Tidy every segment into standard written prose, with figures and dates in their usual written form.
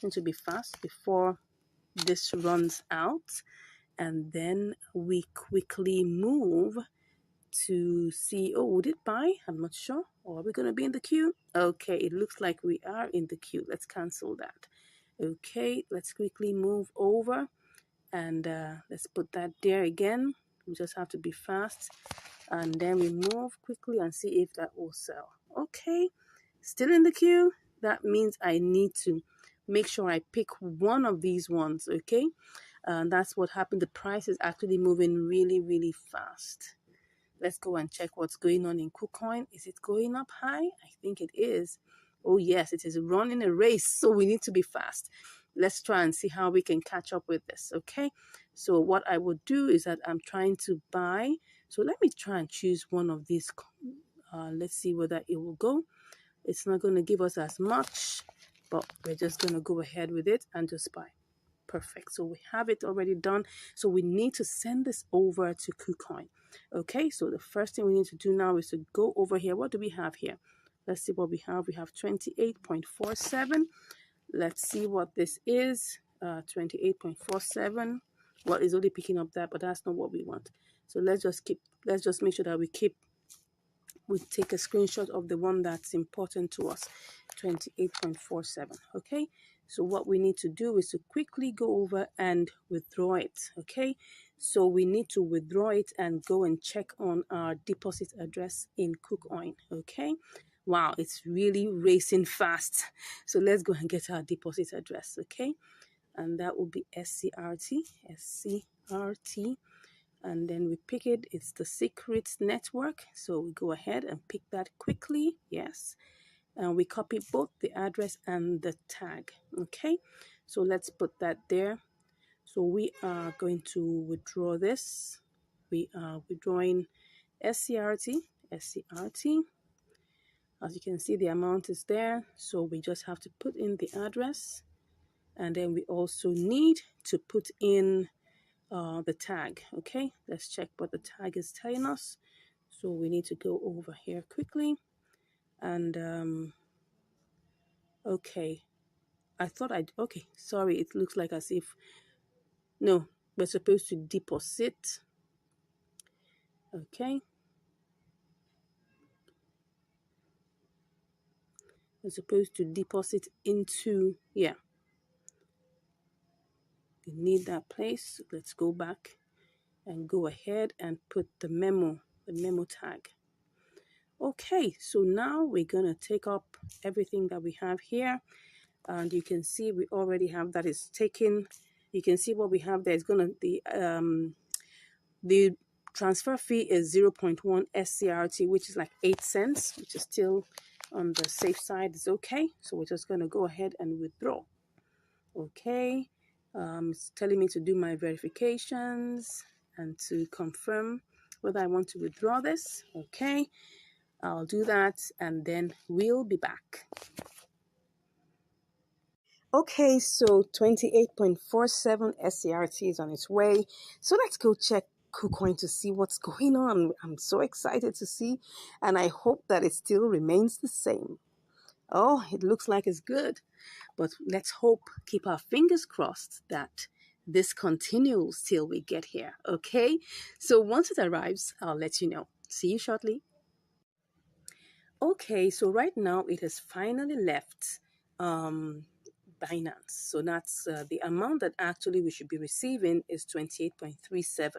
Need to be fast before this runs out, and then we quickly move to see. Oh, would it buy? I'm not sure. Or are we going to be in the queue? Okay, it looks like we are in the queue. Let's cancel that. Okay, let's quickly move over, and let's put that there again. We just have to be fast, and then we move quickly and see if that will sell. Okay, still in the queue. That means I need to make sure I pick one of these ones. Okay, and that's what happened. The price is actually moving really, really fast. Let's go and check what's going on in KuCoin. Is it going up high? I think it is. Oh yes, it is running a race, so we need to be fast. Let's try and see how we can catch up with this. Okay, so what I would do is that I'm trying to buy. So let me try and choose one of these. Let's see whether it will go. It's not going to give us as much, but we're just going to go ahead with it and just buy. Perfect. So we have it already done. So we need to send this over to KuCoin. Okay, so the first thing we need to do now is to go over here. What do we have here? Let's see what we have. We have 28.47. Let's see what this is. 28.47. Well, it's only picking up that, but that's not what we want. So let's just make sure that we take a screenshot of the one that's important to us. 28.47. Okay, so what we need to do is to quickly go over and withdraw it. Okay, so we need to withdraw it and go and check on our deposit address in KuCoin. Okay, wow, it's really racing fast. So let's go and get our deposit address. Okay, and that will be SCRT, and then we pick it. It's the secret network, so we go ahead and pick that quickly. Yes, and we copy both the address and the tag. Okay, so let's put that there. So we are going to withdraw this. We are withdrawing SCRT. As you can see, the amount is there, so we just have to put in the address, and then we also need to put in the tag. Okay, let's check what the tag is telling us. So we need to go over here quickly, and okay, okay, sorry, it looks like as if, no, we're supposed to deposit. Okay, we're supposed to deposit into, yeah, we need that place. Let's go back and go ahead and put the memo tag. Okay, so now we're gonna take up everything that we have here, and you can see we already have that is taken. You can see what we have there is gonna the transfer fee is 0.1 SCRT, which is like 8 cents, which is still on the safe side. It's okay. So we're just gonna go ahead and withdraw. Okay, it's telling me to do my verifications and to confirm whether I want to withdraw this. Okay, I'll do that and then we'll be back. Okay, so 28.47 SCRT is on its way. So let's go check KuCoin to see what's going on. I'm so excited to see, and I hope that it still remains the same. Oh, it looks like it's good, but let's hope, keep our fingers crossed that this continues till we get here. Okay, so once it arrives, I'll let you know. See you shortly. Okay, so right now it has finally left Binance. So that's the amount that actually we should be receiving is 28.37.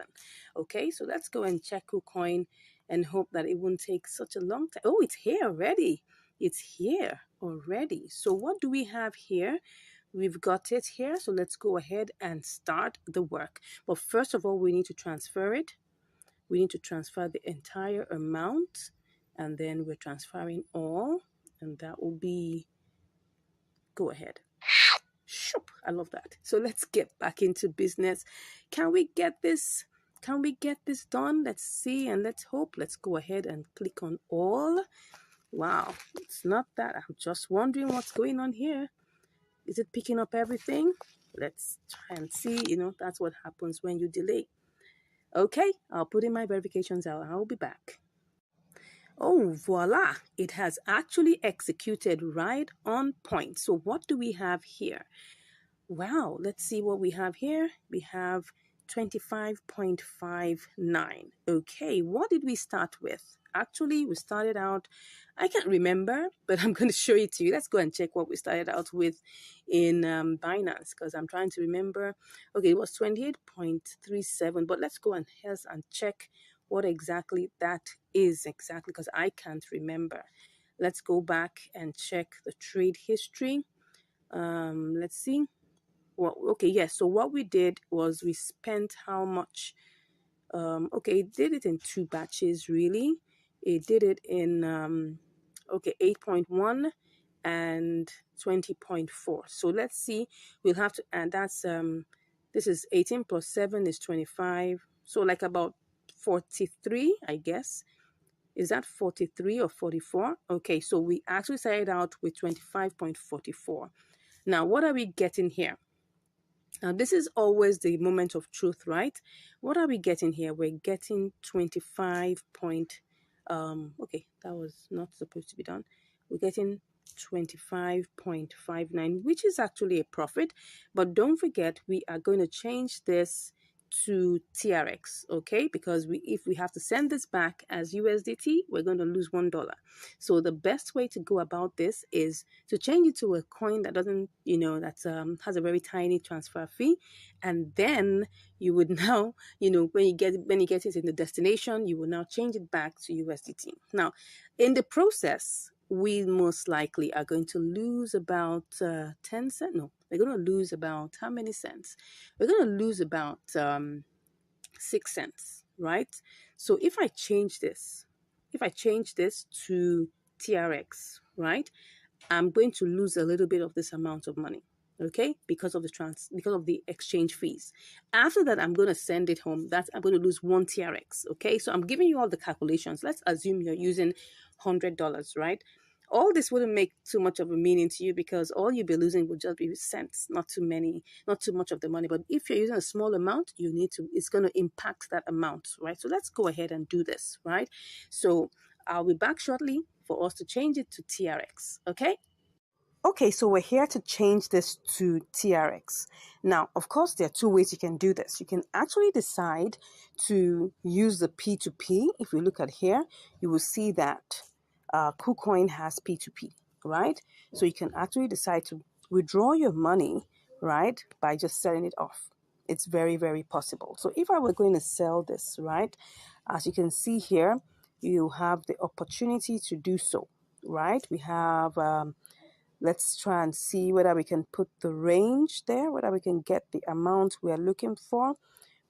Okay, so let's go and check KuCoin and hope that it won't take such a long time. Oh, it's here already. It's here already. So what do we have here? We've got it here. So let's go ahead and start the work. But first of all, we need to transfer it. We need to transfer the entire amount, and then we're transferring all, and that will be, go ahead. Shoop, I love that. So let's get back into business. Can we get this? Can we get this done? Let's see and let's hope. Let's go ahead and click on all. Wow, it's not that. I'm just wondering what's going on here. Is it picking up everything? Let's try and see. You know, that's what happens when you delay. Okay, I'll put in my verifications out. I'll be back. Oh, voila, it has actually executed right on point. So what do we have here? Wow, let's see what we have here. We have 25.59. Okay, what did we start with? Actually, we started out, I can't remember, but I'm going to show it to you. Let's go and check what we started out with in Binance because I'm trying to remember. Okay, it was 28.37, but let's go and check what exactly that is exactly because I can't remember. Let's go back and check the trade history. Let's see. Well, okay, yes. So what we did was we spent how much? Okay, it did it in two batches, really. It did it in, okay, 8.1 and 20.4. So let's see. We'll have to, and that's, this is 18 plus 7 is 25. So like about 43, I guess. Is that 43 or 44? Okay, so we actually started out with 25.44. Now, what are we getting here? Now, this is always the moment of truth, right? What are we getting here? We're getting 25 point, okay, that was not supposed to be done. We're getting 25.59, which is actually a profit. But don't forget, we are going to change this to TRX, okay? Because if we have to send this back as USDT, we're going to lose $1. So the best way to go about this is to change it to a coin that doesn't, that has a very tiny transfer fee, and then you would now, when you get it in the destination, you will now change it back to USDT. Now, in the process, we most likely are going to lose about 10 cents. No, we're going to lose about how many cents? We're going to lose about 6 cents, right? So if I change this to TRX, right, I'm going to lose a little bit of this amount of money, okay, because of the exchange fees. After that, I'm going to send it home. I'm going to lose 1 TRX, okay? So I'm giving you all the calculations. Let's assume you're using $100, right? All this wouldn't make too much of a meaning to you because all you'll be losing would just be cents, not too much of the money. But if you're using a small amount, it's going to impact that amount, right? So let's go ahead and do this, right? So I'll be back shortly for us to change it to TRX, okay? Okay, so we're here to change this to TRX. Now, of course, there are two ways you can do this. You can actually decide to use the P2P. If we look at here, you will see that KuCoin has P2P, right? So you can actually decide to withdraw your money, right, by just selling it off. It's very, very possible. So if I were going to sell this, right, as you can see here, you have the opportunity to do so, right? We have... let's try and see whether we can put the range there, whether we can get the amount we're looking for.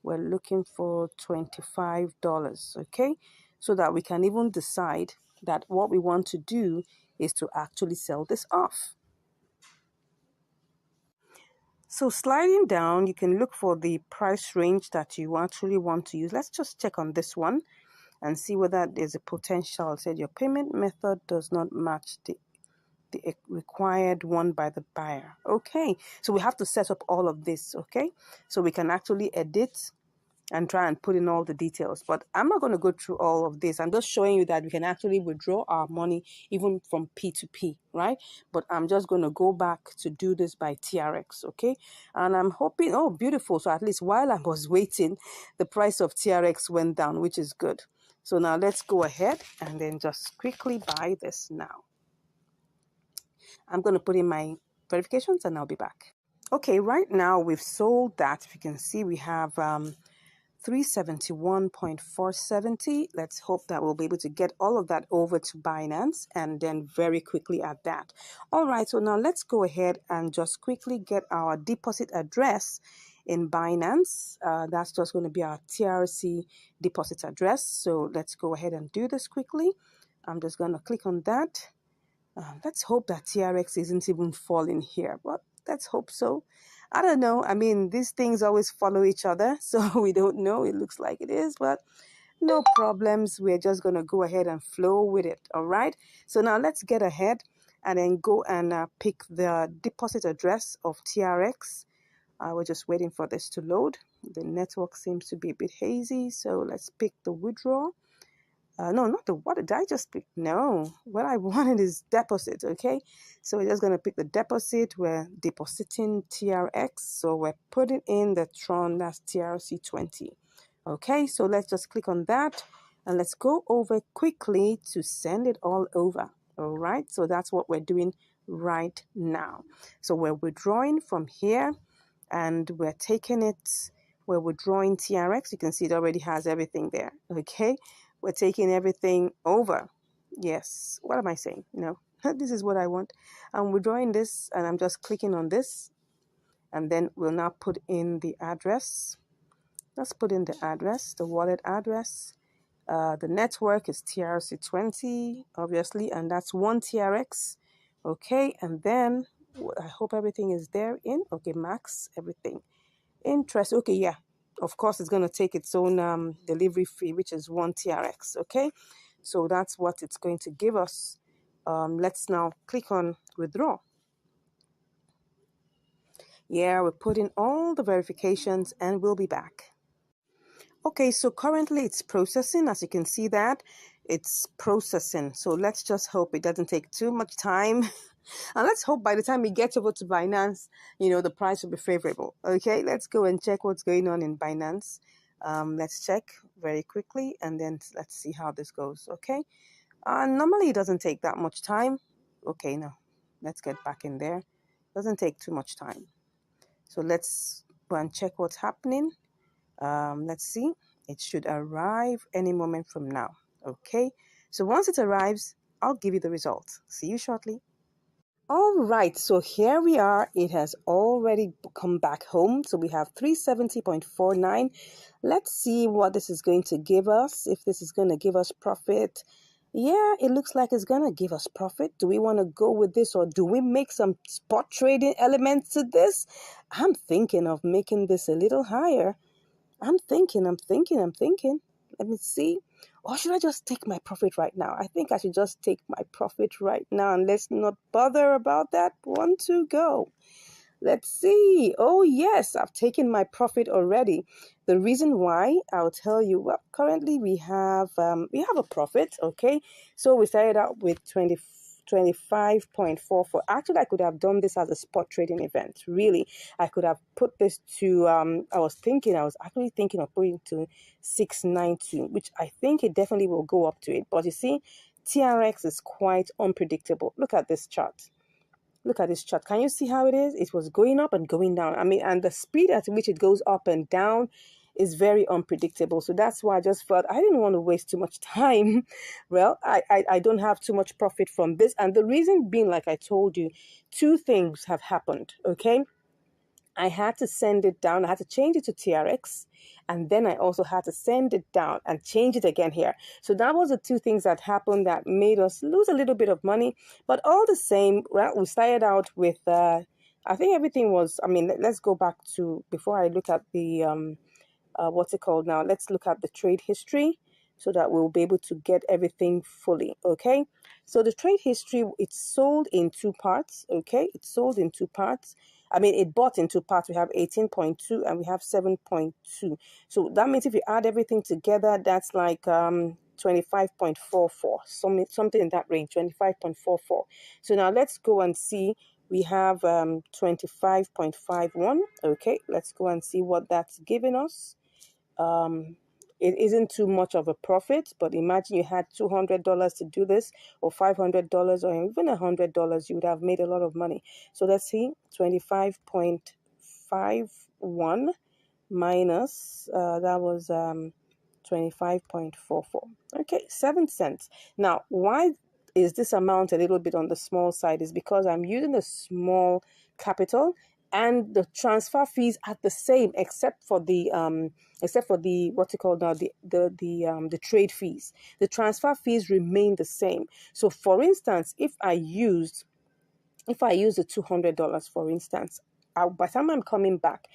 We're looking for $25, okay? So that we can even decide that what we want to do is to actually sell this off. So sliding down, you can look for the price range that you actually want to use. Let's just check on this one and see whether there's a potential. It said your payment method does not match the required one by the buyer. Okay, so we have to set up all of this, okay? So we can actually edit and try and put in all the details. But I'm not going to go through all of this. I'm just showing you that we can actually withdraw our money even from P2P, right? But I'm just going to go back to do this by TRX, okay? And I'm hoping, oh, beautiful. So at least while I was waiting, the price of TRX went down, which is good. So now let's go ahead and then just quickly buy this now. I'm going to put in my verifications and I'll be back. Okay, right now we've sold that. If you can see, we have 371.470. Let's hope that we'll be able to get all of that over to Binance and then very quickly at that. All right, so now let's go ahead and just quickly get our deposit address in Binance. That's just going to be our TRC deposit address. So let's go ahead and do this quickly. I'm just going to click on that. Let's hope that TRX isn't even falling here, but let's hope so. I don't know. I mean, these things always follow each other, so we don't know. It looks like it is, but no problems. We're just going to go ahead and flow with it, all right? So now let's get ahead and then go and pick the deposit address of TRX. We're just waiting for this to load. The network seems to be a bit hazy, so let's pick the withdrawal. No, not the, what did I just pick? No, what I wanted is deposit, okay? So we're just going to pick the deposit. We're depositing TRX. So we're putting in the Tron, that's TRC20. Okay, so let's just click on that and let's go over quickly to send it all over. All right, so that's what we're doing right now. So we're withdrawing from here and we're taking it, we're withdrawing TRX. You can see it already has everything there, okay? We're taking everything over. Yes, what am I saying? No, this is what I want. I'm withdrawing this and I'm just clicking on this and then we'll now put in the address. Let's put in the address, the wallet address. The network is TRC20, obviously, and that's 1 TRX. Okay, and then I hope everything is there in. Okay, max, everything. Interest, okay, yeah. Of course, it's going to take its own delivery fee, which is 1 TRX, okay? So that's what it's going to give us. Let's now click on withdraw. Yeah, we're putting all the verifications and we'll be back. Okay, so currently it's processing. As you can see that, it's processing. So let's just hope it doesn't take too much time. And let's hope by the time we get over to Binance, you know, the price will be favorable. Okay, let's go and check what's going on in Binance. Let's check very quickly and then let's see how this goes. Okay, normally it doesn't take that much time. Okay, now let's get back in there. Doesn't take too much time. So let's go and check what's happening. Let's see. It should arrive any moment from now. Okay, so once it arrives, I'll give you the results. See you shortly. All right, so here we are. It has already come back home. So we have 370.49. Let's see what this is going to give us. If this is going to give us profit. Yeah, it looks like it's going to give us profit. Do we want to go with this or do we make some spot trading elements to this? I'm thinking of making this a little higher. I'm thinking. Let me see. Or should I just take my profit right now? I think I should just take my profit right now and let's not bother about that. 1, 2, go. Let's see. Oh, yes, I've taken my profit already. The reason why, I'll tell you, well, currently we have a profit, okay? So we started out with 25.44. Actually, I could have done this as a spot trading event. Really, I could have put this to, I was actually thinking of putting to 692, which I think it definitely will go up to it. But you see, TRX is quite unpredictable. Look at this chart. Look at this chart. Can you see how it is? It was going up and going down. I mean, and the speed at which it goes up and down is very unpredictable. So that's why I just felt I didn't want to waste too much time. Well, I don't have too much profit from this. And the reason being, like I told you, 2 things have happened, okay? I had to send it down. I had to change it to TRX. And then I also had to send it down and change it again here. So that was the 2 things that happened that made us lose a little bit of money. But all the same, well, we started out with, I think everything was, I mean, let's go back to, before I look at the, what's it called now? Let's look at the trade history so that we'll be able to get everything fully, okay? So the trade history, it's sold in 2 parts, okay? It's sold in 2 parts. I mean, it bought in 2 parts. We have 18.2 and we have 7.2. So that means if you add everything together, that's like 25.44, something in that range, 25.44. So now let's go and see. We have 25.51. Okay, let's go and see what that's giving us. It isn't too much of a profit, but imagine you had $200 to do this, or $500, or even $100, you would have made a lot of money. So let's see, 25.51 minus, that was 25.44. Okay, 7 cents. Now, why is this amount a little bit on the small side? Is because I'm using a small capital and the transfer fees are the same except for the what's it called now, the trade fees. The transfer fees remain the same. So for instance, if I use the $200, for instance, by the time I'm coming back,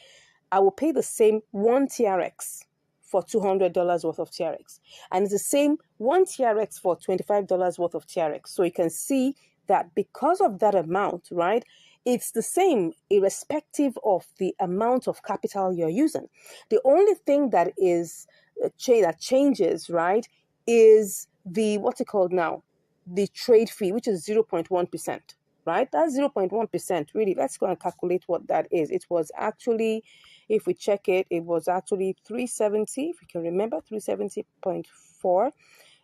I will pay the same 1 TRX for $200 worth of TRX. And it's the same 1 TRX for $25 worth of TRX. So you can see that because of that amount, right, it's the same irrespective of the amount of capital you're using. The only thing that is that changes, right, is the, what's it called now? The trade fee, which is 0.1%, right? That's 0.1%. Really, let's go and calculate what that is. It was actually, if we check it, it was actually 370, if you can remember, 370.4.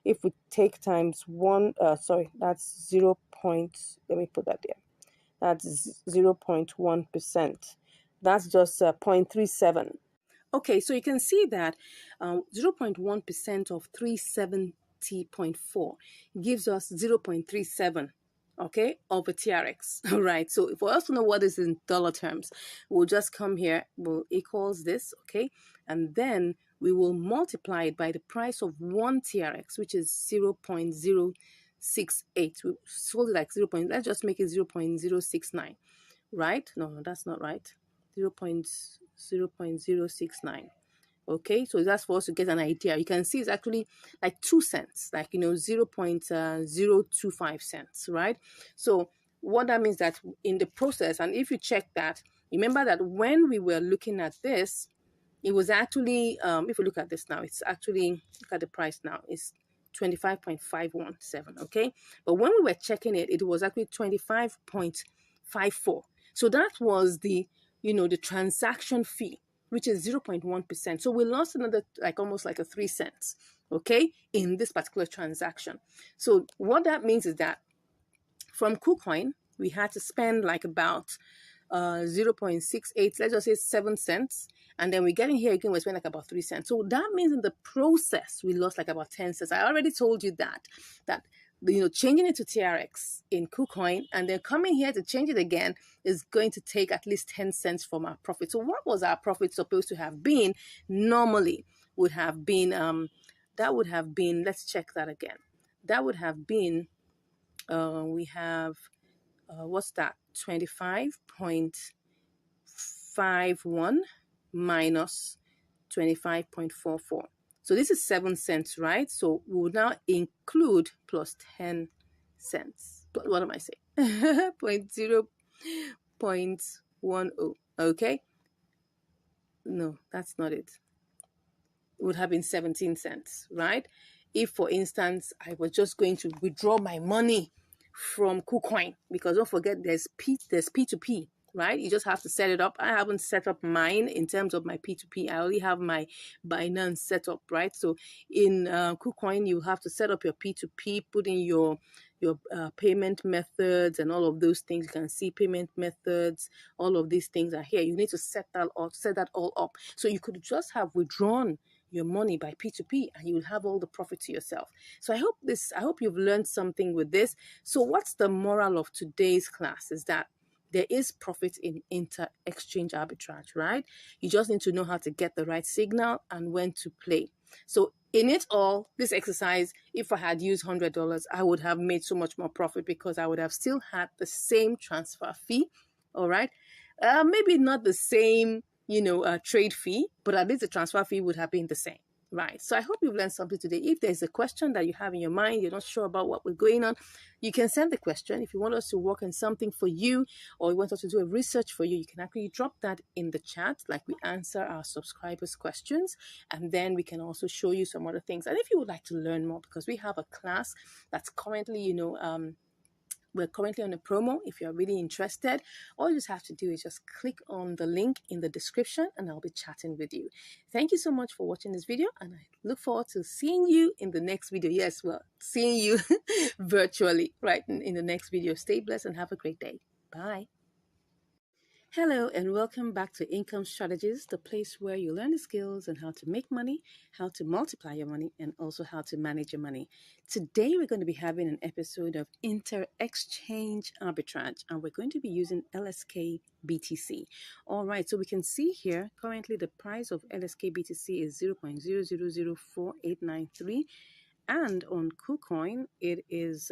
If we take times one, that's 0. Let me put that there. That's 0.1%. That's just 0.37. Okay, so you can see that 0.1% of 370.4 gives us 0.37, okay, of a TRX. All right, so for us to know what is in dollar terms, we'll just come here, we'll equals this, okay, and then we will multiply it by the price of one TRX, which is 0.068. We sold it like 0. Let's just make it 0.069, right? No, that's not right. 0.069. Okay, so that's for us to get an idea. You can see it's actually like 2 cents, like 0.025 cents, right? So what that means that in the process, and if you check that, remember that when we were looking at this, it was actually if you look at this now, it's actually, look at the price now, it's 25.517, okay, but when we were checking it, it was actually 25.54. So that was the the transaction fee, which is 0.1%. So we lost another, like almost like a 3 cents, okay, in this particular transaction. So what that means is that from KuCoin, we had to spend like about 0.68, let's just say 7 cents. And then we get in here again, we spend like about 3 cents. So that means in the process, we lost like about 10 cents. I already told you that changing it to TRX in KuCoin and then coming here to change it again is going to take at least 10 cents from our profit. So what was our profit supposed to have been? Normally would have been, that would have been, let's check that again. That would have been, we have, what's that? 25.51 minus 25.44. So this is 7 cents, right? So we will now include plus 10 cents. But what am I saying? 0.10. Okay. No, that's not it. It would have been 17 cents, right? If, for instance, I was just going to withdraw my money from KuCoin, because don't forget there's P2P, right? You just have to set it up. I haven't set up mine in terms of my P2P. I only have my Binance set up, right? So in KuCoin, you have to set up your P2P, put in your payment methods and all of those things. You can see payment methods. All of these things are here. You need to set that all up. So you could just have withdrawn your money by P2P and you will have all the profit to yourself. So I hope you've learned something with this. So what's the moral of today's class is that there is profit in inter-exchange arbitrage, right? You just need to know how to get the right signal and when to play. So in it all, this exercise, if I had used $100, I would have made so much more profit because I would have still had the same transfer fee, all right? Maybe not the same trade fee, but at least the transfer fee would have been the same, right? So I hope you've learned something today. If there's a question that you have in your mind, you're not sure about what we're going on, you can send the question. If you want us to work on something for you or you want us to do a research for you, you can actually drop that in the chat, like we answer our subscribers' questions, and then we can also show you some other things. And if you would like to learn more, because we have a class that's currently, we're currently on a promo. If you're really interested, all you just have to do is just click on the link in the description and I'll be chatting with you. Thank you so much for watching this video and I look forward to seeing you in the next video. Yes, well, seeing you virtually right in the next video. Stay blessed and have a great day. Bye. Hello and welcome back to Income Strategies, the place where you learn the skills on how to make money, how to multiply your money, and also how to manage your money. Today we're going to be having an episode of Inter-Exchange Arbitrage, and we're going to be using LSK BTC. All right, so we can see here currently the price of LSK BTC is 0.0004893, and on KuCoin it is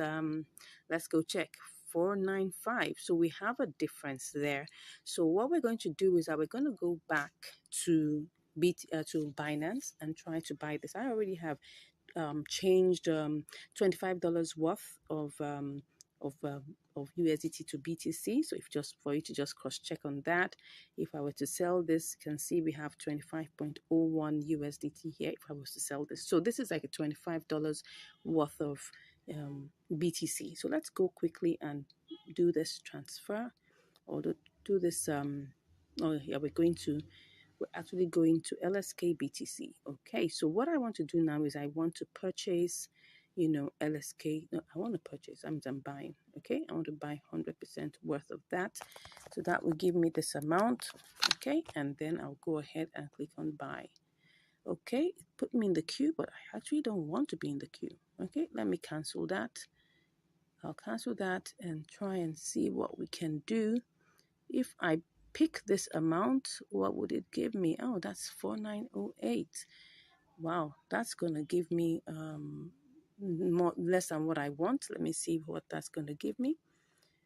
let's go check. 495. So we have a difference there. So what we're going to do is that we're going to go back to Binance and try to buy this. I already have changed $25 worth of of USDT to BTC. So if just for you to just cross check on that, if I were to sell this, you can see we have 25.01 USDT here if I was to sell this. So this is like a $25 worth of BTC. So let's go quickly and do this transfer, or do this oh yeah, we're actually going to LSK BTC. Okay, so what I want to do now is I want to purchase, LSK. No, I want to purchase. I'm buying. Okay, I want to buy 100% worth of that. So that will give me this amount. Okay, and then I'll go ahead and click on buy. Okay, it put me in the queue, but I actually don't want to be in the queue. Okay, let me cancel that. I'll cancel that and try and see what we can do. If I pick this amount, what would it give me? Oh, that's 4908. Wow, that's gonna give me less than what I want. Let me see what that's gonna give me.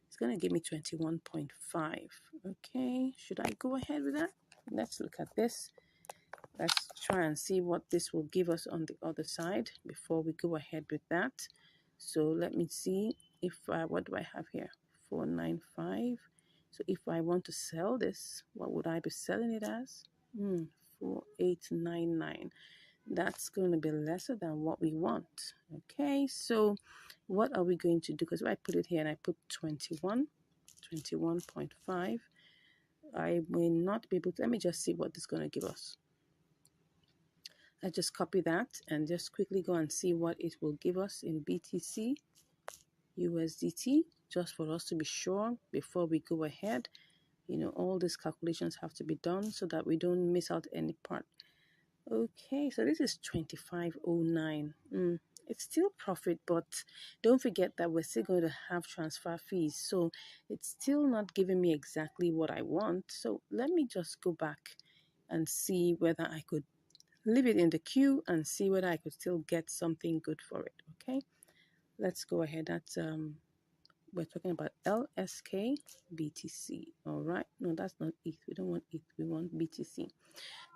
It's gonna give me 21.5. Okay, should I go ahead with that? Let's look at this. Let's try and see what this will give us on the other side before we go ahead with that. So let me see if what do I have here? 495. So if I want to sell this, what would I be selling it as? 4899. That's going to be lesser than what we want. Okay, so what are we going to do? Because if I put it here and I put 21.5, I may not be able to. Let me just see what this is going to give us. I just copy that and just quickly go and see what it will give us in BTC, USDT, just for us to be sure before we go ahead. All these calculations have to be done so that we don't miss out any part. Okay, so this is 2509. It's still profit, but don't forget that we're still going to have transfer fees. So it's still not giving me exactly what I want. So let me just go back and see whether I could leave it in the queue and see whether I could still get something good for it. Okay, let's go ahead. That's we're talking about LSK BTC. All right, no, that's not ETH. We don't want ETH, we want BTC.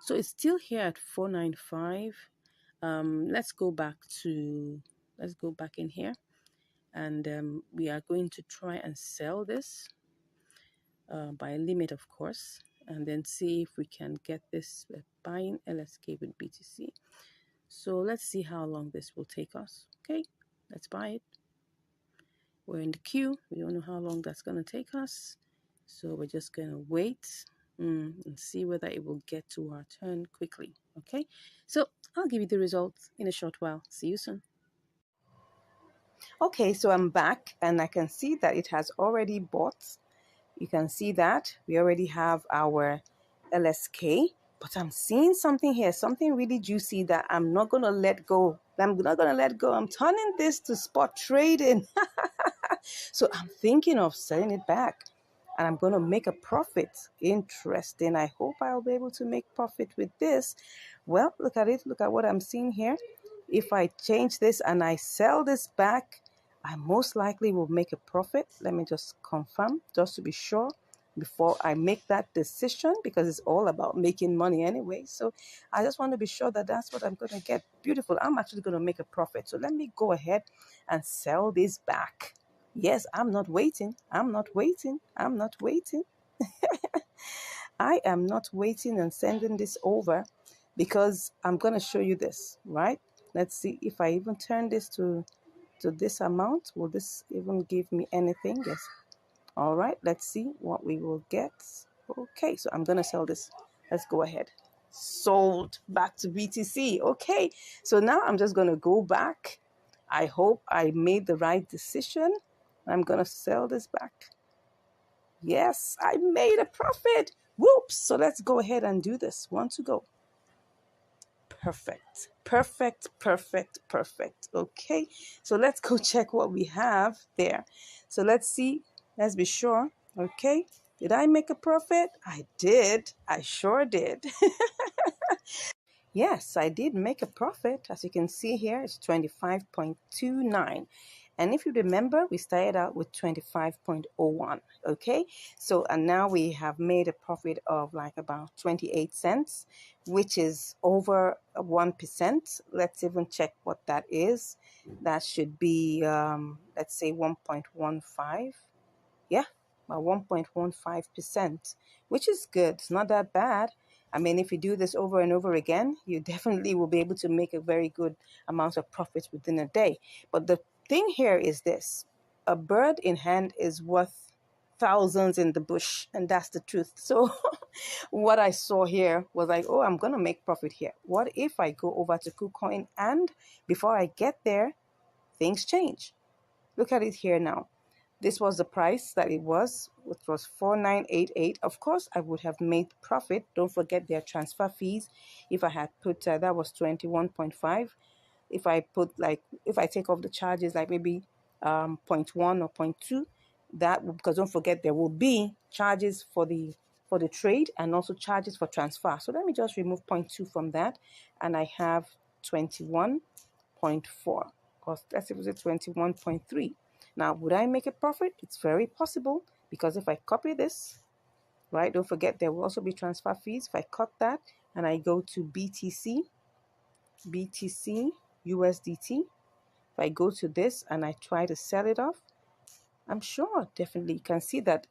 So it's still here at 495. Let's go back in here, and we are going to try and sell this by a limit, of course, and then see if we can get this buying LSK with BTC. So let's see how long this will take us. Okay, let's buy it. We're in the queue. We don't know how long that's going to take us. So we're just going to wait and see whether it will get to our turn quickly. Okay, so I'll give you the results in a short while. See you soon. Okay, so I'm back and I can see that it has already bought. You can see that we already have our LSK, but I'm seeing something here, something really juicy that I'm not going to let go. I'm not going to let go. I'm turning this to spot trading. So I'm thinking of selling it back and I'm going to make a profit. Interesting. I hope I'll be able to make profit with this. Well, look at it. Look at what I'm seeing here. If I change this and I sell this back, I most likely will make a profit. Let me just confirm, just to be sure before I make that decision, because it's all about making money anyway. So I just want to be sure that that's what I'm going to get. Beautiful. I'm actually going to make a profit. So let me go ahead and sell this back. Yes, I'm not waiting. I'm not waiting. I'm not waiting. I am not waiting and sending this over, because I'm going to show you this, right? Let's see if I even turn this to this amount. Will this even give me anything? Yes. All right, let's see what we will get. Okay, so I'm going to sell this. Let's go ahead. Sold back to BTC. Okay, so now I'm just going to go back. I hope I made the right decision. I'm going to sell this back. Yes, I made a profit. Whoops. So let's go ahead and do this. One to go. Perfect. Perfect, perfect, perfect. Okay, so let's go check what we have there. So let's see. Let's be sure. Okay, did I make a profit? I did. I sure did. Yes, I did make a profit. As you can see here, it's 25.29. And if you remember, we started out with 25.01. Okay, so and now we have made a profit of like about 28 cents, which is over 1%. Let's even check what that is. That should be, let's say 1.15. Yeah, about 1.15%, which is good. It's not that bad. I mean, if you do this over and over again, you definitely will be able to make a very good amount of profit within a day. But the thing here is this: a bird in hand is worth thousands in the bush, and that's the truth. So what I saw here was like, oh, I'm gonna make profit here. What if I go over to KuCoin and before I get there, things change? Look at it here now. This was the price that it was, which was 4988. Of course, I would have made profit. Don't forget their transfer fees. If I had put that was 21.5. If I put if I take off the charges, like maybe 0.1 or 0.2, that, because don't forget there will be charges for the trade and also charges for transfer. So let me just remove 0.2 from that, and I have 21.4, because let's say it was 21.3. Now, would I make a profit? It's very possible, because if I copy this, right, don't forget there will also be transfer fees. If I cut that and I go to BTC, USDT, if I go to this and I try to sell it off, I'm sure definitely you can see that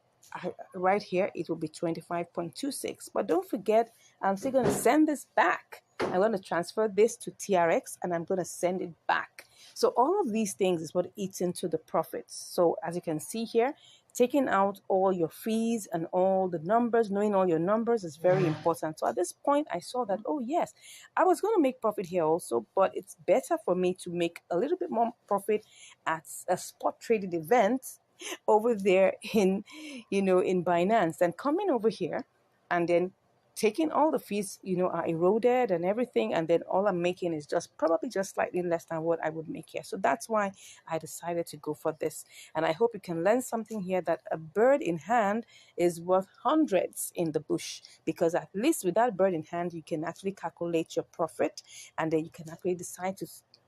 right here it will be 25.26. But don't forget, I'm still going to send this back. I'm going to transfer this to TRX and I'm going to send it back. So all of these things is what eats into the profits. So as you can see here, taking out all your fees and all the numbers, knowing all your numbers is very important. So at this point, I saw that, oh yes, I was going to make profit here also, but it's better for me to make a little bit more profit at a spot traded event over there in Binance, and coming over here and then taking all the fees are eroded and everything, and then all I'm making is probably just slightly less than what I would make here. So that's why I decided to go for this, and I hope you can learn something here, that a bird in hand is worth hundreds in the bush, because at least with that bird in hand you can actually calculate your profit, and then you can actually decide to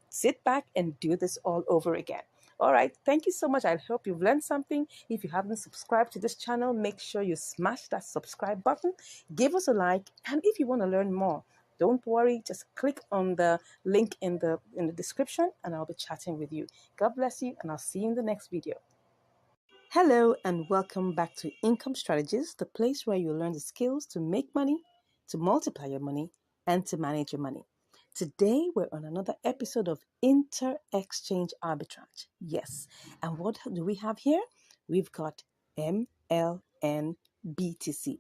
sit back and do this all over again. All right, thank you so much. I hope you've learned something. If you haven't subscribed to this channel, make sure you smash that subscribe button, give us a like, and if you want to learn more, don't worry, just click on the link in the description and I'll be chatting with you. God bless you, and I'll see you in the next video. Hello and welcome back to Income Strategies, the place where you learn the skills to make money, to multiply your money, and to manage your money. Today, we're on another episode of Inter-Exchange Arbitrage. Yes, and what do we have here? We've got MLN BTC.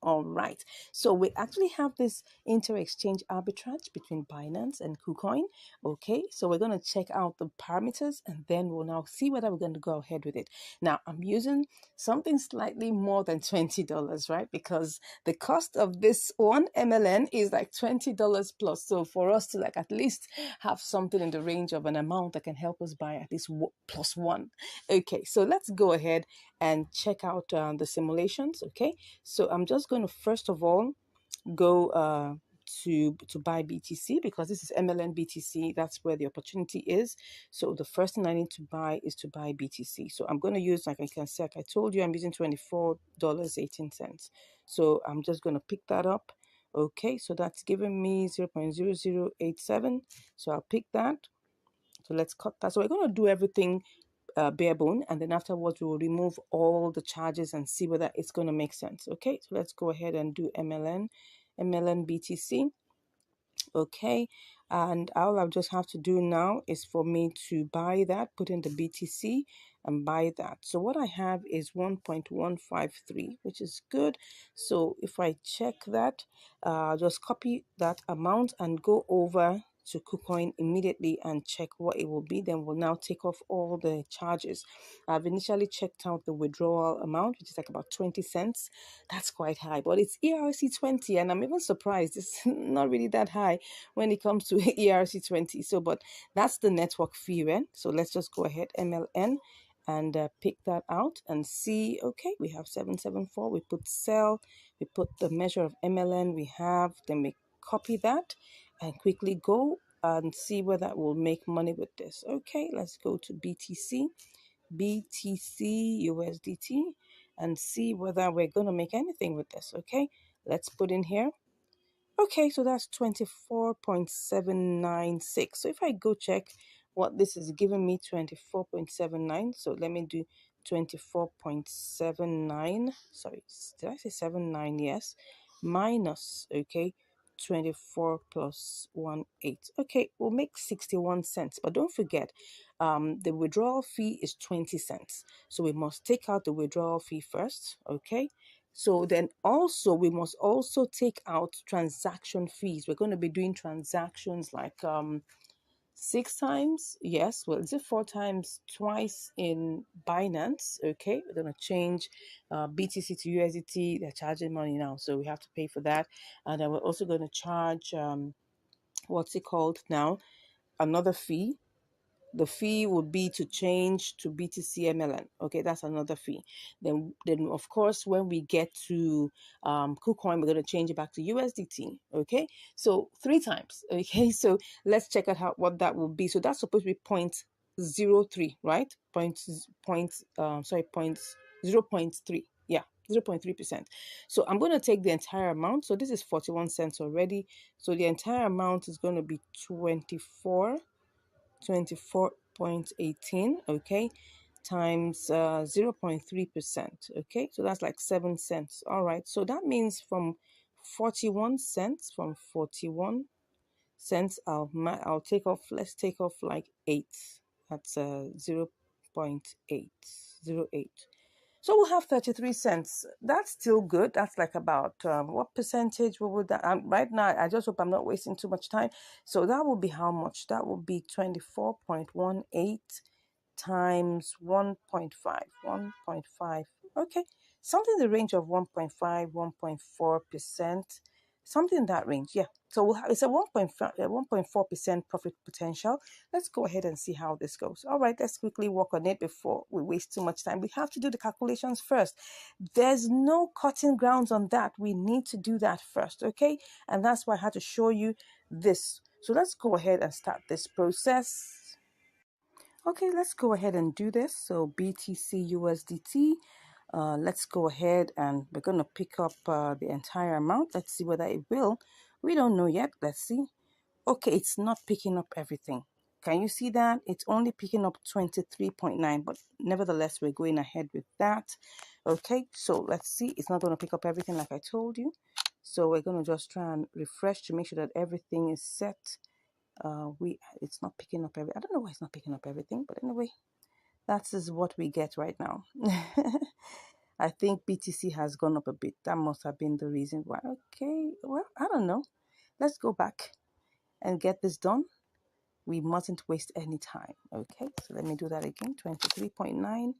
All right. So we actually have this inter-exchange arbitrage between Binance and KuCoin. Okay. So we're going to check out the parameters and then we'll now see whether we're going to go ahead with it. Now I'm using something slightly more than $20, right? Because the cost of this one MLN is like $20 plus. So for us to at least have something in the range of an amount that can help us buy at least plus one. Okay. So let's go ahead and check out the simulations. Okay, so I'm just going to first of all go to buy BTC, because this is MLN BTC. That's where the opportunity is. So the first thing I need to buy is to buy BTC. So I'm going to use, like I can say, like I told you, I'm using $24.18. So I'm just going to pick that up. Okay, so that's giving me 0.0087. So I'll pick that. So let's cut that. So we're going to do everything bare bone, and then afterwards we will remove all the charges and see whether it's going to make sense. Okay, so let's go ahead and do MLN BTC. Okay, and all I just have to do now is for me to buy that, put in the BTC and buy that. So what I have is 1.153, which is good. So if I check that, just copy that amount and go over to KuCoin immediately and check what it will be. Then we'll now take off all the charges. I've initially checked out the withdrawal amount, which is like about 20 cents. That's quite high, but it's ERC20, and I'm even surprised it's not really that high when it comes to ERC20. So, but that's the network fee, right? So let's just go ahead, MLN, and pick that out and see. Okay, we have 774. We put sell, we put the measure of MLN we have, then we copy that and quickly go and see whether we'll make money with this. Okay, let's go to BTC USDT and see whether we're going to make anything with this. Okay, let's put in here. Okay, so that's 24.796. So if I go check what this is giving me, 24.79. So let me do 24.79, sorry, did I say 79? Yes, minus, okay, 24 plus 18. Okay, we'll make 61 cents. But don't forget, the withdrawal fee is 20 cents. So we must take out the withdrawal fee first, okay? So then also we must also take out transaction fees. We're going to be doing transactions like 6 times, yes, well, is it 4 times, twice in Binance? Okay, we're going to change BTC to USDT. They're charging money now, so we have to pay for that. And then we're also going to charge what's it called now, another fee. The fee would be to change to BTC MLN. Okay, that's another fee. Then of course, when we get to KuCoin, we're going to change it back to USDT. Okay, so 3 times. Okay, so let's check out what that will be. So that's supposed to be 0.03, right? Point 0.3. Yeah, 0.3%. So I'm going to take the entire amount. So this is 41 cents already. So the entire amount is going to be 24.18, okay, times 0.3%, okay, so that's like 7 cents. All right, so that means from 41 cents, I'll take off, let's take off like 8. That's 0.808. So we'll have 33 cents. That's still good. That's like about what percentage? What would that? Right now, I just hope I'm not wasting too much time. So that will be how much? That will be 24.18 times 1.5. 1.5. Okay, something in the range of 1.5, 1.4%. Something in that range, yeah. So we'll have, it's a 1.4% profit potential. Let's go ahead and see how this goes. All right, let's quickly work on it before we waste too much time. We have to do the calculations first. There's no cutting grounds on that. We need to do that first, okay? And that's why I had to show you this. So let's go ahead and start this process. Okay, let's go ahead and do this. So BTC USDT. Let's go ahead and we're going to pick up the entire amount. Let's see whether it will. We don't know yet. Let's see. Okay, it's not picking up everything. Can you see that? It's only picking up 23.9, but nevertheless, we're going ahead with that. Okay, so let's see. It's not going to pick up everything like I told you. So we're going to just try and refresh to make sure that everything is set. It's not picking up I don't know why it's not picking up everything, but anyway, that is what we get right now. I think BTC has gone up a bit. That must have been the reason why. Okay, well, I don't know. Let's go back and get this done. We mustn't waste any time. Okay, so let me do that again. 23.9.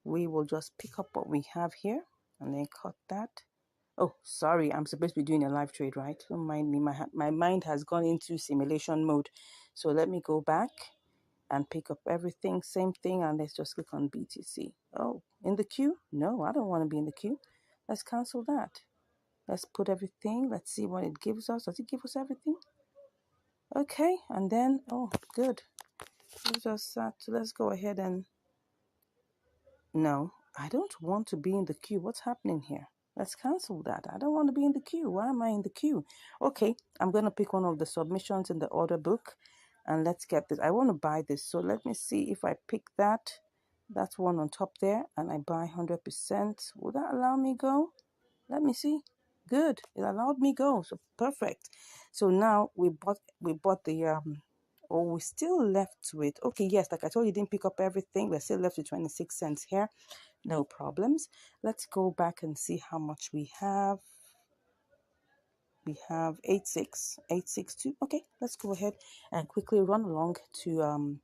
We will just pick up what we have here and then cut that. Oh, sorry, I'm supposed to be doing a live trade, right? Don't mind me. My mind has gone into simulation mode. So let me go back and pick up everything. Same thing, and let's just click on BTC. Oh, in the queue? No, I don't want to be in the queue. Let's cancel that. Let's put everything. Let's see what it gives us. Does it give us everything? Okay, and then, oh, good. Gives us that. So let's go ahead and... No, I don't want to be in the queue. What's happening here? Let's cancel that. I don't want to be in the queue. Why am I in the queue? Okay, I'm going to pick one of the submissions in the order book. And let's get this. I want to buy this. So let me see if I pick that. That's one on top there. And I buy 100%. Will that allow me go? Let me see. Good. It allowed me go. So perfect. So now we bought the oh, we're still left with, okay, yes, like I told you, didn't pick up everything. We're still left with 26 cents here. No problems. Let's go back and see how much we have. We have 862. Okay, let's go ahead and quickly run along to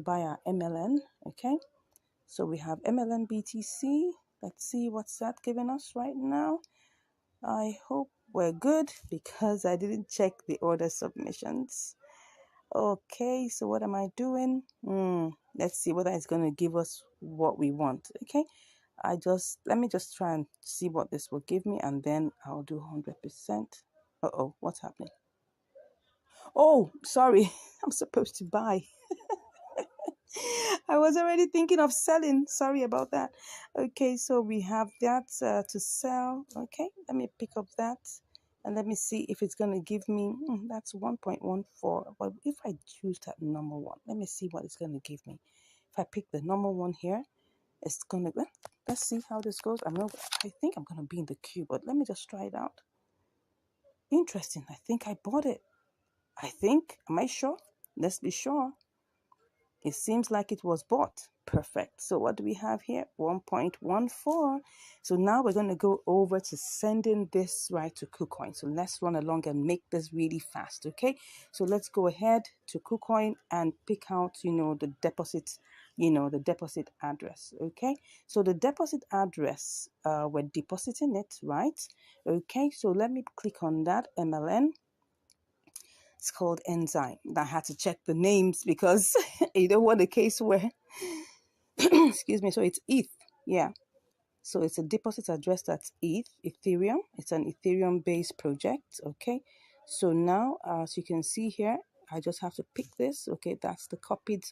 buy our MLN. Okay, so we have MLN BTC. Let's see what's that giving us right now. I hope we're good because I didn't check the order submissions. Okay, so what am I doing? Let's see whether it's going to give us what we want. Okay, let me just try and see what this will give me, and then I'll do 100%. Uh-oh, what's happening? Oh, sorry, I'm supposed to buy. I was already thinking of selling. Sorry about that. Okay, so we have that to sell. Okay, let me pick up that. And let me see if it's going to give me, that's 1.14. But if I choose that number one, let me see what it's going to give me. If I pick the number one here, It's gonna, let's see how this goes. I think I'm gonna be in the queue, but let me just try it out. Interesting. I think I bought it. I think. Am I sure? Let's be sure. It seems like it was bought. Perfect. So what do we have here? 1.14. So now we're going to go over to sending this right to KuCoin. So let's run along and make this really fast. Okay. So let's go ahead to KuCoin and pick out, the deposit, the deposit address. Okay. So the deposit address, we're depositing it, right? Okay. So let me click on that MLN. It's called Enzyme. I had to check the names because you don't want a case where, excuse me, so it's ETH. Yeah. So it's a deposit address that's Ethereum. It's an Ethereum-based project. Okay. So now, as you can see here, I just have to pick this. Okay. That's the copied,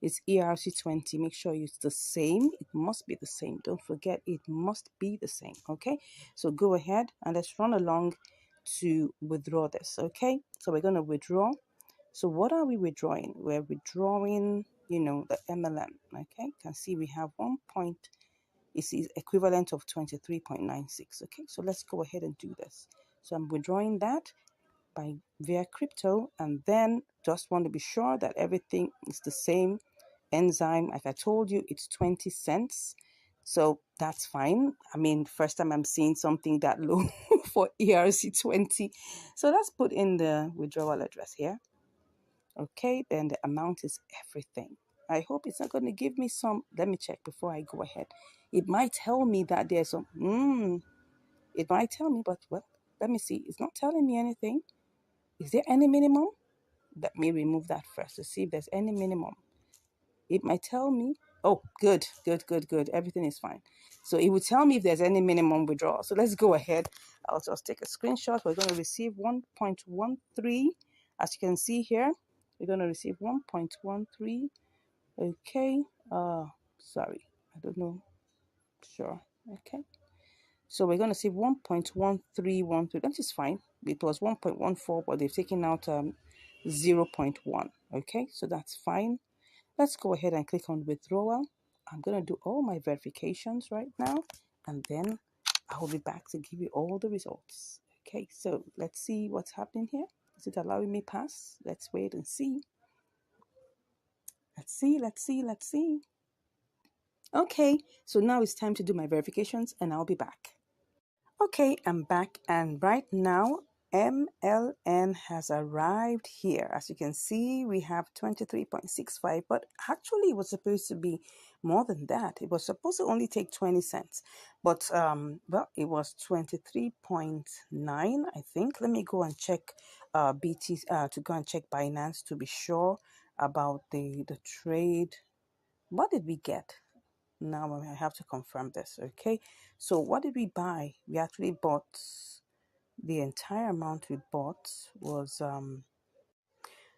it's ERC20. Make sure it's the same. It must be the same. Don't forget, it must be the same. Okay. So go ahead and let's run along to withdraw this. Okay. So we're going to withdraw. So what are we withdrawing? We're withdrawing, the MLM. Okay. You can see we have 1 point. It's equivalent of 23.96. Okay, so let's go ahead and do this. So I'm withdrawing that via crypto, and then just want to be sure that everything is the same. Enzyme, like I told you, it's 20 cents. So that's fine. I mean, first time I'm seeing something that low for ERC20. So let's put in the withdrawal address here. Okay, then the amount is everything. I hope it's not going to give me some. Let me check before I go ahead. It might tell me that there's some. It might tell me, but well, let me see. It's not telling me anything. Is there any minimum? Let me remove that first to see if there's any minimum. It might tell me. Oh, good. Everything is fine. So it will tell me if there's any minimum withdrawal. So let's go ahead. I'll just take a screenshot. We're going to receive 1.13. As you can see here, we're going to receive 1.13. Okay. Sorry. I don't know. Sure. Okay. So we're going to see 1.1313. That is fine. It was 1.14, but they've taken out 0.1. Okay. So that's fine. Let's go ahead and click on withdrawal. I'm going to do all my verifications right now, and then I will be back to give you all the results. Okay, so let's see what's happening here. Is it allowing me pass? Let's wait and see. Let's see. Okay, so now it's time to do my verifications, and I'll be back. Okay, I'm back, and right now MLN has arrived here. As you can see, we have 23.65, but actually it was supposed to be more than that. It was supposed to only take 20 cents, but well, it was 23.9, I think. Let me go and check to go and check Binance to be sure about the trade. What did we get? Now I have to confirm this. Okay, so what did we buy? We actually bought, the entire amount we bought was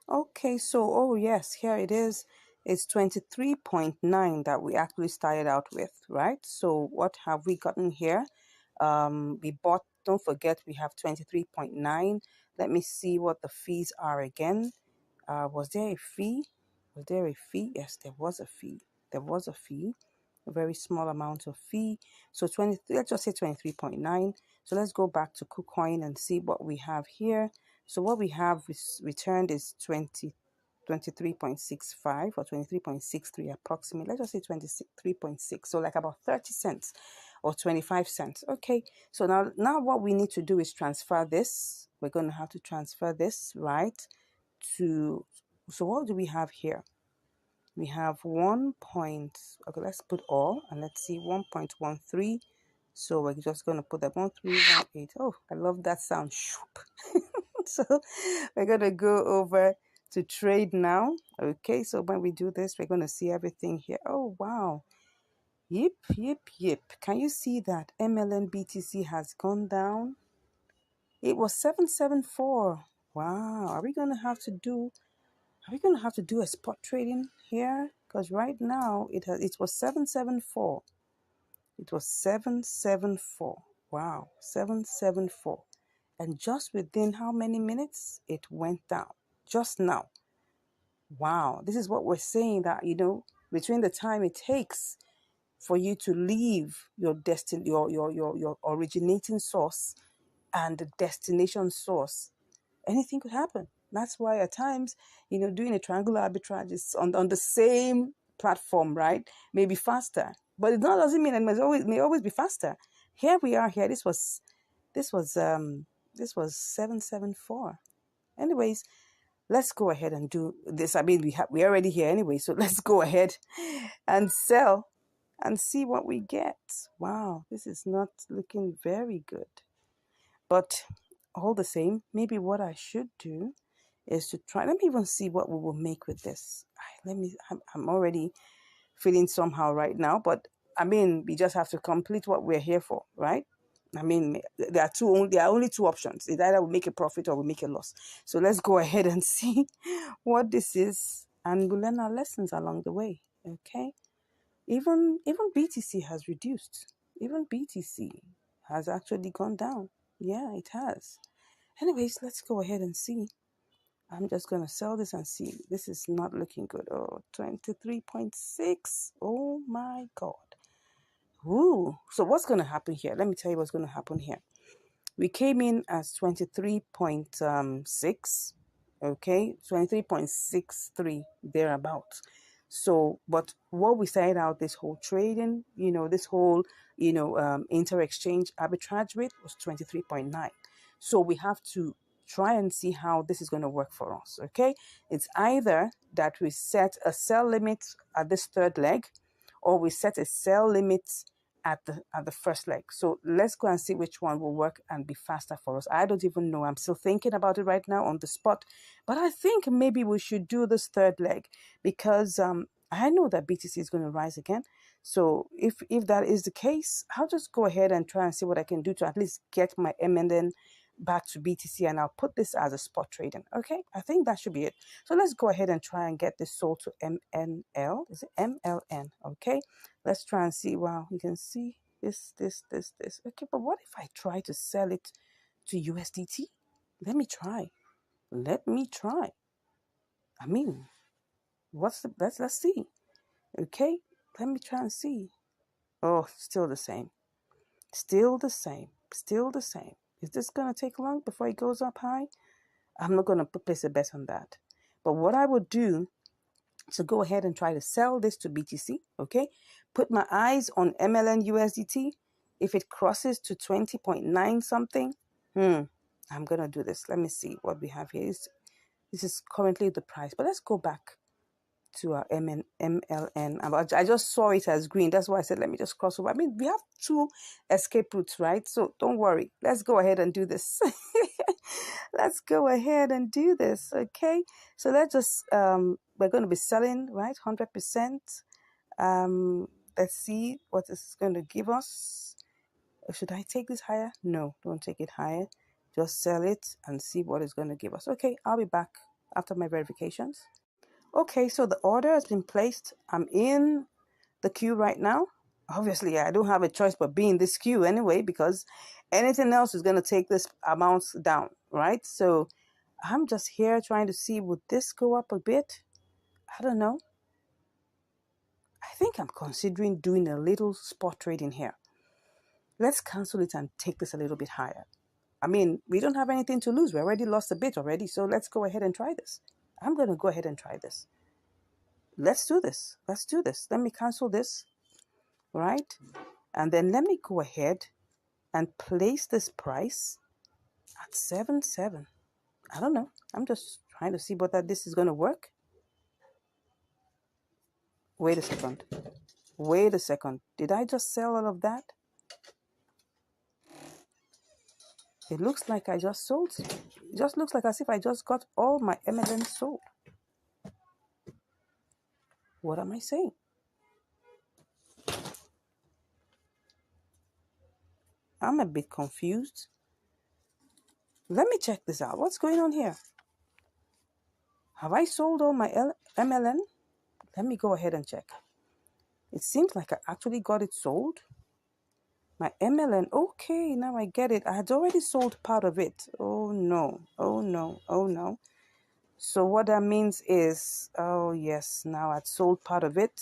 okay, so oh yes, here it is. It's 23.9 that we actually started out with, right? So what have we gotten here? We bought, don't forget, we have 23.9. Let me see what the fees are again. Was there a fee? Was there a fee? Yes, there was a fee. There was a fee, a very small amount of fee. So 20, let's just say 23.9. So let's go back to KuCoin and see what we have here. So what we have returned is 23.65 or 23.63 approximately. Let's just say 23.6. So like about 30 cents or 25 cents. Okay. So now what we need to do is transfer this. We're going to have to transfer this, right? So what do we have here? We have 1 point, okay, let's put all, and let's see, 1.13. So we're just going to put that 1318. Oh, I love that sound. So we're going to go over to trade now. Okay, so when we do this, we're going to see everything here. Oh, wow. Yep. Can you see that MLN BTC has gone down? It was 774. Wow. Are we going to have to do a spot trading here? Because right now it was 774. It was 774. Wow, 774. And just within how many minutes it went down? Just now. Wow, this is what we're saying, that between the time it takes for you to leave your your originating source and the destination source. Anything could happen. That's why at times, doing a triangular arbitrage is on the same platform, right? Maybe faster, but it doesn't mean it may always be faster. Here we are. Here, this was 774. Anyways, let's go ahead and do this. I mean, we're already here anyway, so let's go ahead and sell and see what we get. Wow, this is not looking very good. But all the same, maybe what I should do is to try. Let me even see what we will make with this. I'm already feeling somehow right now, but I mean, we just have to complete what we're here for, right? I mean, there are only two options. It's either we make a profit or we make a loss. So let's go ahead and see what this is, and we'll learn our lessons along the way. Okay. Even BTC has reduced. Even BTC has actually gone down. Yeah, it has. Anyways, let's go ahead and see. I'm just going to sell this and see. This is not looking good. Oh, 23.6. Oh my God. Ooh. So what's going to happen here? Let me tell you what's going to happen here. We came in as 23.6. Okay, 23.63 thereabouts. So, but what we started out this whole trading, this whole, inter-exchange arbitrage rate was 23.9. So we have to try and see how this is going to work for us. Okay, it's either that we set a sell limit at this third leg, or we set a sell limit at the first leg. So let's go and see which one will work and be faster for us. I don't even know. I'm still thinking about it right now on the spot, but I think maybe we should do this third leg because I know that BTC is going to rise again. So if that is the case, I'll just go ahead and try and see what I can do to at least get my MNN back to BTC, and I'll put this as a spot trading. Okay, I think that should be it. So let's go ahead and try and get this sold to MNL. Is it MLN? Okay, let's try and see. Wow, you can see this. Okay, but what if I try to sell it to USDT? Let me try. I mean, let's see. Okay, let me try and see. Oh, still the same. Is this gonna take long before it goes up high? I'm not gonna place a bet on that. But what I would do is go ahead and try to sell this to BTC. Okay, put my eyes on MLN USDT. If it crosses to 20.9 something, I'm gonna do this. Let me see what we have here. This is currently the price, but let's go back to our MLN. I just saw it as green. That's why I said, let me just cross over. I mean, we have two escape routes, right? So don't worry. Let's go ahead and do this. Let's go ahead and do this. Okay. So let's just, we're going to be selling, right? 100%. Let's see what this is going to give us. Should I take this higher? No, don't take it higher. Just sell it and see what it's going to give us. Okay. I'll be back after my verifications. Okay, so the order has been placed. I'm in the queue right now. Obviously, I don't have a choice but be in this queue anyway, because anything else is going to take this amount down, right? So I'm just here trying to see, would this go up a bit? I don't know. I think I'm considering doing a little spot trading here. Let's cancel it and take this a little bit higher. I mean, we don't have anything to lose. We already lost a bit already, so let's go ahead and try this. I'm going to go ahead and try this. Let's do this. Let me cancel this, right? And then let me go ahead and place this price at 7.7. I don't know. I'm just trying to see whether this is going to work. Wait a second. Did I just sell all of that? It looks like I just sold. It just looks like as if I just got all my MLN sold. What am I saying? I'm a bit confused. Let me check this out. What's going on here? Have I sold all my MLN? Let me go ahead and check. It seems like I actually got it sold. My MLN. Okay, now I get it. I had already sold part of it. Oh no. So what that means is, oh yes, now I'd sold part of it.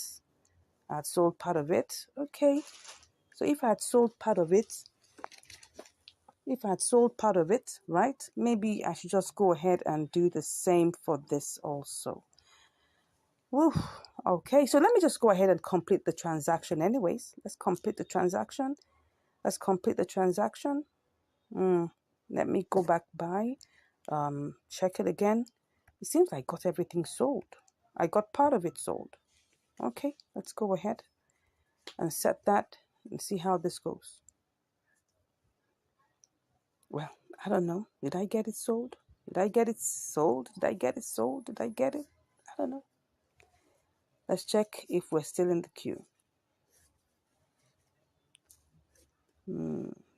I had sold part of it. Okay. So if I had sold part of it, right, maybe I should just go ahead and do the same for this also. Woo. Okay, so let me just go ahead and complete the transaction anyways. Let's complete the transaction. Let me go back by, check it again. It seems I got everything sold. I got part of it sold. Okay, let's go ahead and set that and see how this goes. Well, I don't know. Did I get it sold? Did I get it sold? Did I get it sold? Did I get it? I don't know. Let's check if we're still in the queue.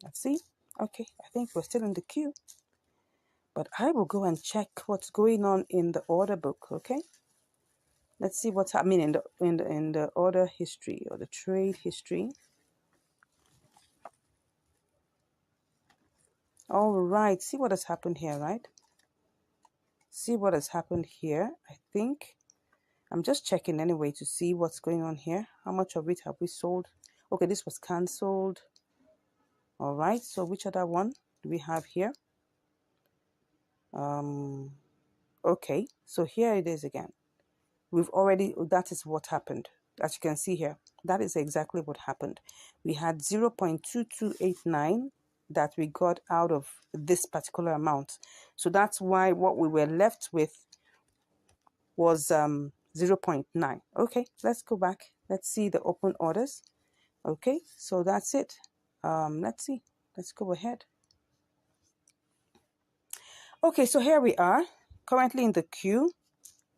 Let's see. Okay, I think we're still in the queue. But I will go and check what's going on in the order book, okay? Let's see what's happening in the order history or the trade history. All right, see what has happened here, right? See what has happened here. I think I'm just checking anyway to see what's going on here. How much of it have we sold? Okay, this was cancelled. All right, so which other one do we have here? Okay, so here it is again. That is what happened. As you can see here, that is exactly what happened. We had 0.2289 that we got out of this particular amount. So that's why what we were left with was 0.9. Okay, let's go back. Let's see the open orders. Okay, so that's it. Let's see. Let's go ahead. Okay, so here we are, currently in the queue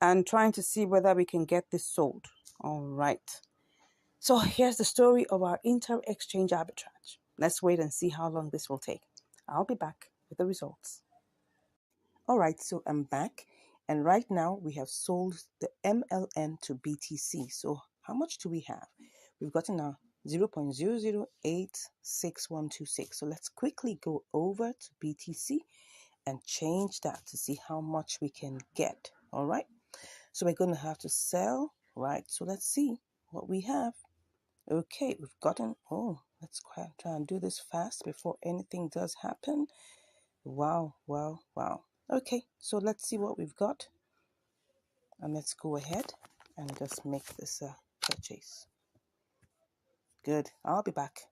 and trying to see whether we can get this sold. All right. So here's the story of our inter-exchange arbitrage. Let's wait and see how long this will take. I'll be back with the results. All right, so I'm back. And right now we have sold the MLN to BTC. So how much do we have? We've gotten a 0.0086126. So let's quickly go over to BTC and change that to see how much we can get. All right. So we're going to have to sell. Right. So let's see what we have. Okay, we've gotten, let's try and do this fast before anything does happen. Wow. Okay, so let's see what we've got. And let's go ahead and just make this purchase. Good, I'll be back.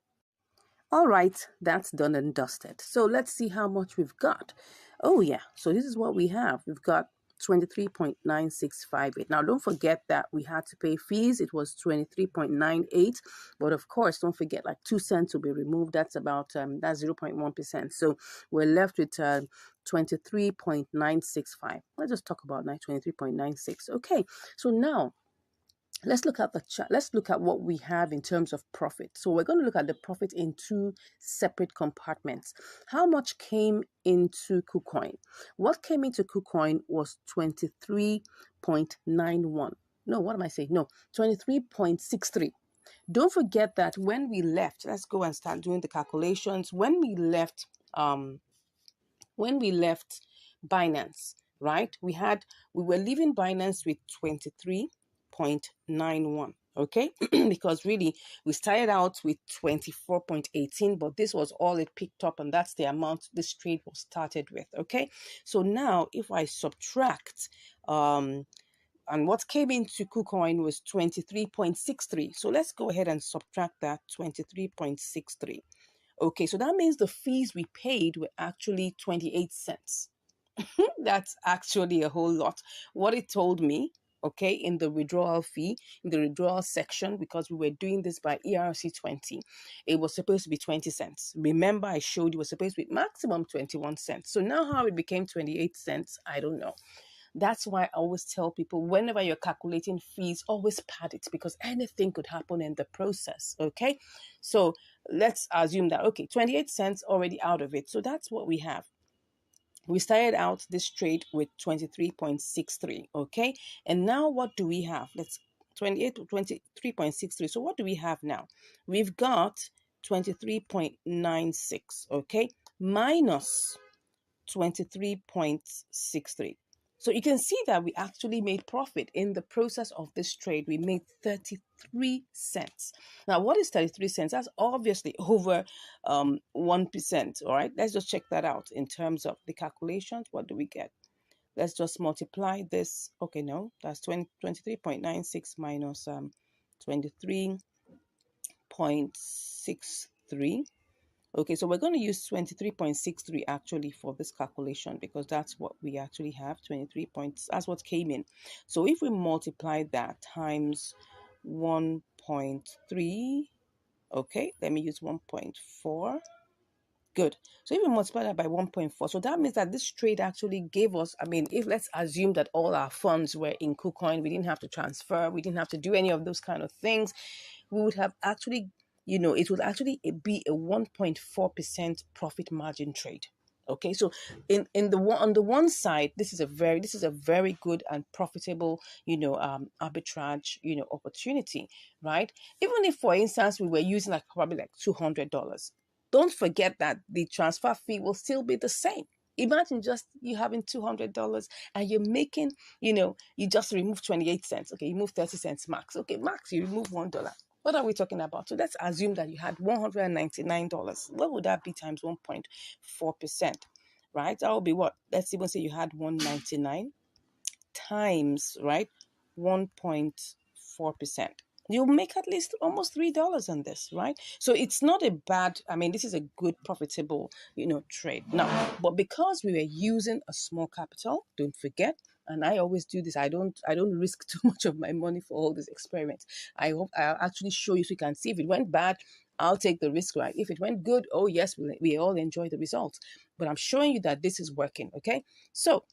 All right, that's done and dusted. So let's see how much we've got. Oh yeah, so this is what we have. We've got 23.9658. Now don't forget that we had to pay fees. It was 23.98, but of course don't forget like 2 cents will be removed. That's about that's 0.1%. So we're left with 23.965. Let's just talk about 23.96. Okay, so now let's look at the chart. Let's look at what we have in terms of profit. So we're going to look at the profit in 2 separate compartments. How much came into KuCoin? What came into KuCoin was 23.91. No, what am I saying? No, 23.63. Don't forget that when we left, let's go and start doing the calculations. When we left Binance, right? We were leaving Binance with 23.91, okay? Because really we started out with 24.18, but this was all it picked up, and that's the amount this trade was started with, okay? So now if I subtract and what came into KuCoin was 23.63. So let's go ahead and subtract that 23.63. Okay, so that means the fees we paid were actually 28 cents. That's actually a whole lot. What it told me, okay, in the withdrawal fee, in the withdrawal section, because we were doing this by ERC20, it was supposed to be 20 cents. Remember, I showed you it was supposed to be maximum 21 cents. So now how it became 28 cents, I don't know. That's why I always tell people, whenever you're calculating fees, always pad it, because anything could happen in the process, okay? So let's assume that, okay, 28 cents already out of it. So that's what we have. We started out this trade with 23.63, okay? And now what do we have? Let's 28 to 23.63. So what do we have now? We've got 23.96, okay? Minus 23.63. So you can see that we actually made profit in the process of this trade. We made 33 cents. Now, what is 33 cents? That's obviously over 1%. All right, let's just check that out in terms of the calculations. What do we get? Let's just multiply this. Okay, no, that's 23.96 minus 23.63. Okay, so we're going to use 23.63 actually for this calculation, because that's what we actually have, 23 points. That's what came in. So if we multiply that times 1.3, okay, let me use 1.4. Good. So if we multiply that by 1.4, so that means that this trade actually gave us, I mean, if let's assume that all our funds were in KuCoin, we didn't have to transfer, we didn't have to do any of those kind of things, we would have actually, it would actually be a 1.4% profit margin trade. Okay, so in the one on the one side, this is a very good and profitable, arbitrage, opportunity, right? Even if, for instance, we were using like probably like $200, don't forget that the transfer fee will still be the same. Imagine just you having $200 and you're making, you just remove 28 cents. Okay, you move 30 cents max. Okay, max, you remove $1. What are we talking about? So let's assume that you had $199. What would that be times 1.4%? Right? That would be what? Let's even say you had 199 times, right, 1.4%. You'll make at least almost $3 on this, right? So it's not a bad, I mean, this is a good profitable, trade. Now, but because we were using a small capital, don't forget, and I always do this, I don't risk too much of my money for all these experiments. I hope I'll actually show you so you can see. If it went bad, I'll take the risk, right? If it went good, oh yes, we all enjoy the results. But I'm showing you that this is working, okay? So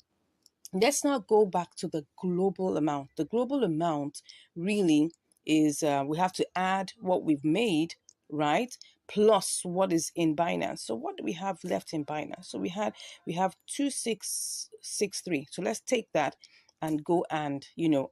let's now go back to the global amount. The global amount really is, we have to add what we've made, right, plus what is in Binance. So what do we have left in Binance? So we have 2663. So let's take that and go and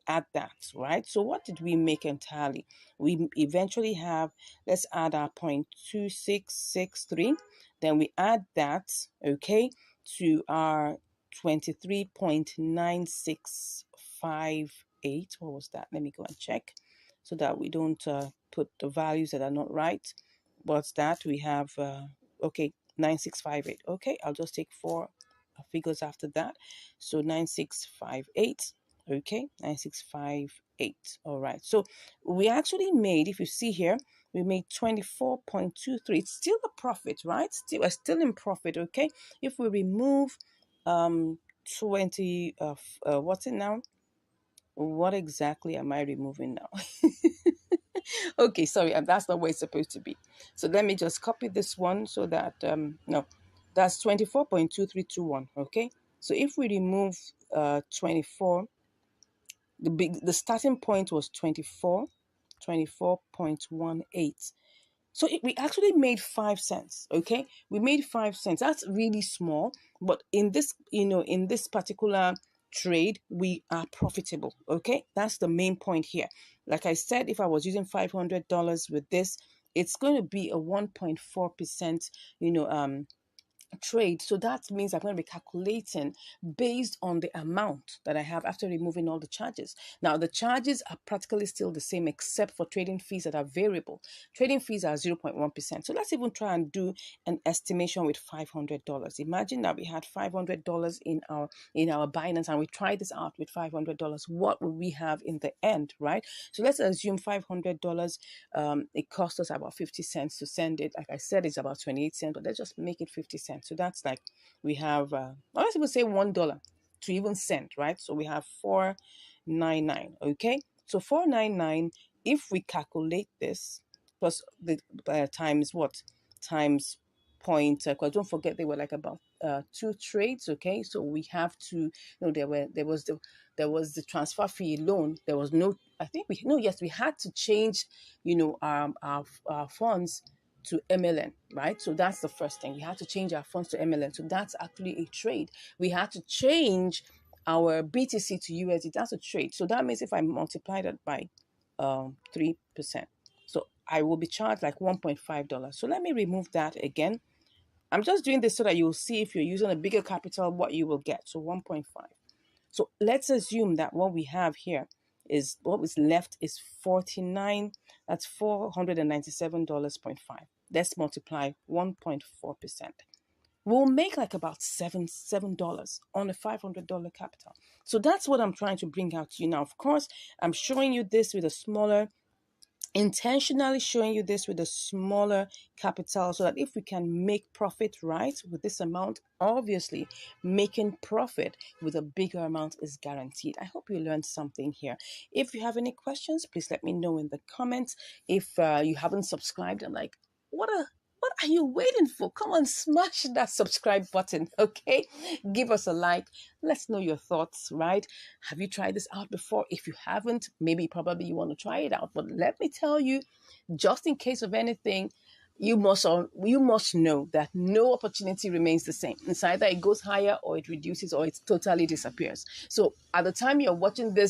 add that, right? So what did we make entirely? We eventually have, let's add our 0.2663, then we add that, okay, to our 23.9658. What was that? Let me go and check so that we don't put the values that are not right. What's that? We have, okay, 9658. Okay, I'll just take four figures after that. So 9658. Okay, 9658. All right. So we actually made, if you see here, we made 24.23. It's still a profit, right? We're still in profit. Okay, if we remove 20 what's it now, what exactly am I removing now? Okay, sorry, that's not where it's supposed to be. So let me just copy this one so that no, that's 24.2321. Okay, so if we remove 24, the starting point was 24.18. So we actually made 5 cents. Okay, we made 5 cents. That's really small, but in this, in this particular trade, we are profitable. Okay, that's the main point here. Like I said, if I was using $500 with this, it's going to be a 1.4%, trade. So that means I'm going to be calculating based on the amount that I have after removing all the charges. Now, the charges are practically still the same except for trading fees that are variable. Trading fees are 0.1%. So let's even try and do an estimation with $500. Imagine that we had $500 in our Binance and we tried this out with $500. What will we have in the end, right? So let's assume $500, it cost us about 50 cents to send it. Like I said, it's about 28 cents, but let's just make it 50 cents. So that's like, we have, let's even say $1 to even send, right? So we have 499, okay? So 499, if we calculate this, plus the times what? Times point, because don't forget they were like about 2 trades, okay? So we have to, there was the transfer fee alone. There was no, I think we had to change, our funds to MLN, right? So that's the first thing. We had to change our funds to MLN. So that's actually a trade. We had to change our BTC to USD. That's a trade. So that means if I multiply that by 3%, so I will be charged like $1.5. So let me remove that again. I'm just doing this so that you'll see if you're using a bigger capital, what you will get. So 1.5. So let's assume that what we have here is what was left is 49, that's $497.5. Let's multiply 1.4%. We'll make like about $7 on a $500 capital. So that's what I'm trying to bring out to you now. Of course, I'm showing you this with a smaller, intentionally showing you this with a smaller capital, so that if we can make profit right with this amount, obviously making profit with a bigger amount is guaranteed. I hope you learned something here. If you have any questions, please let me know in the comments. If you haven't subscribed, I'm like, what are you waiting for? Come on, smash that subscribe button, okay? Give us a like. Let's know your thoughts, right? Have you tried this out before? If you haven't, maybe probably you want to try it out. But let me tell you, just in case of anything, you must know that no opportunity remains the same. It's either it goes higher or it reduces or it totally disappears. So at the time you're watching this